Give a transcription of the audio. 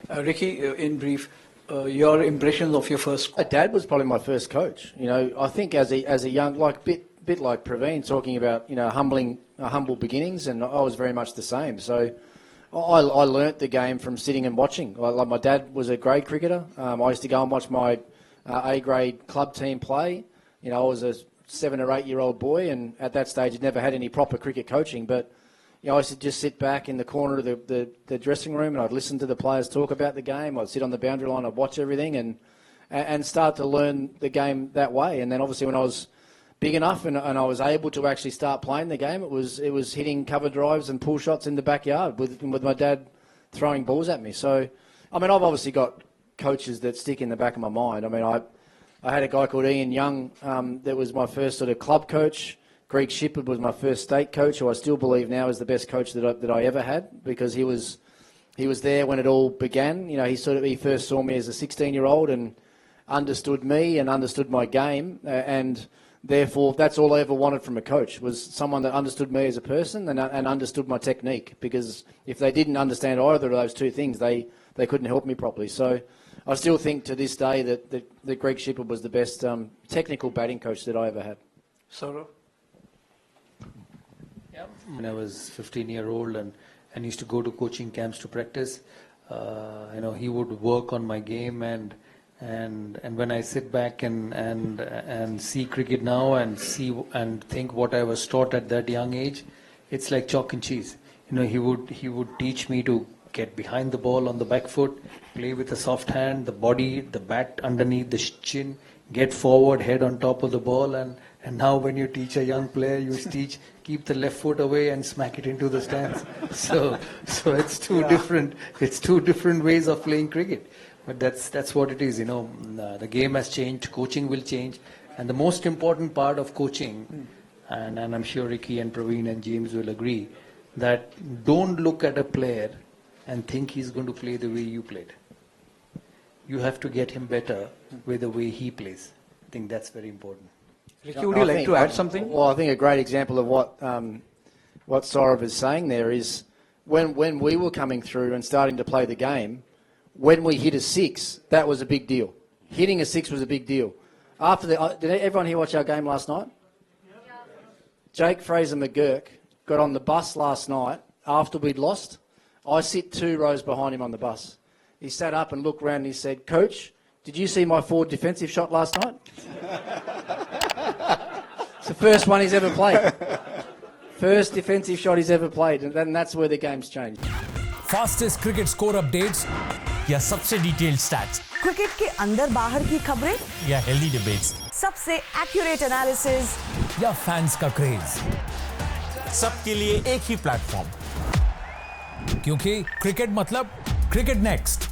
Ricky, in brief, your impressions of your first. My dad was probably my first coach. You know, I think as a young, like bit like Praveen talking about, you know, humble beginnings, and I was very much the same. So I learnt the game from sitting and watching. Like my dad was a grade cricketer. I used to go and watch my A grade club team play. You know, I was a 7 or 8 year old boy, and at that stage I'd never had any proper cricket coaching, but you know, I used to just sit back in the corner of the dressing room, and I'd listen to the players talk about the game. I'd sit on the boundary line, I'd watch everything and start to learn the game that way. And then obviously when I was big enough and I was able to actually start playing the game, it was hitting cover drives and pull shots in the backyard with my dad throwing balls at me. So, I mean, I've obviously got coaches that stick in the back of my mind. I mean, I had a guy called Ian Young that was my first sort of club coach. Greg Shippard was my first state coach, who I still believe now is the best coach that I ever had, because he was there when it all began. You know, he first saw me as a 16-year-old and understood me and understood my game, and therefore that's all I ever wanted from a coach, was someone that understood me as a person and understood my technique, because if they didn't understand either of those two things, they couldn't help me properly. So I still think to this day that Greg Shippard was the best technical batting coach that I ever had. Sourav? When I was 15-year-old and used to go to coaching camps to practice, you know, he would work on my game, and when I sit back and see cricket now and think what I was taught at that young age, it's like chalk and cheese. You know, he would teach me to get behind the ball on the back foot, play with a soft hand, the body, the bat underneath the chin, get forward, head on top of the ball, and now when you teach a young player, you teach keep the left foot away and smack it into the stands. So it's two different ways of playing cricket. But that's what it is, you know. The game has changed, coaching will change, and the most important part of coaching, and I'm sure Ricky and Praveen and James will agree, that don't look at a player and think he's going to play the way you played. You have to get him better with the way he plays. I think that's very important. Ricky, would you like to add something? Well, I think a great example of what Sourav is saying there is when we were coming through and starting to play the game, when we hit a six, that was a big deal. Hitting a six was a big deal. Did everyone here watch our game last night? Yeah. Jake Fraser-McGurk got on the bus last night after we'd lost. I sit 2 rows behind him on the bus. He sat up and looked around and he said, "Coach, did you see my forward defensive shot last night?" It's the first one he's ever played. First defensive shot he's ever played, and that's where the game's changed. Fastest cricket score updates या सबसे detailed stats. Cricket के अंदर बाहर की खबरें या healthy debates. सबसे accurate analysis या fans का craze. सबके लिए एक ही प्लेटफॉर्म. क्योंकि क्रिकेट मतलब CricketNext.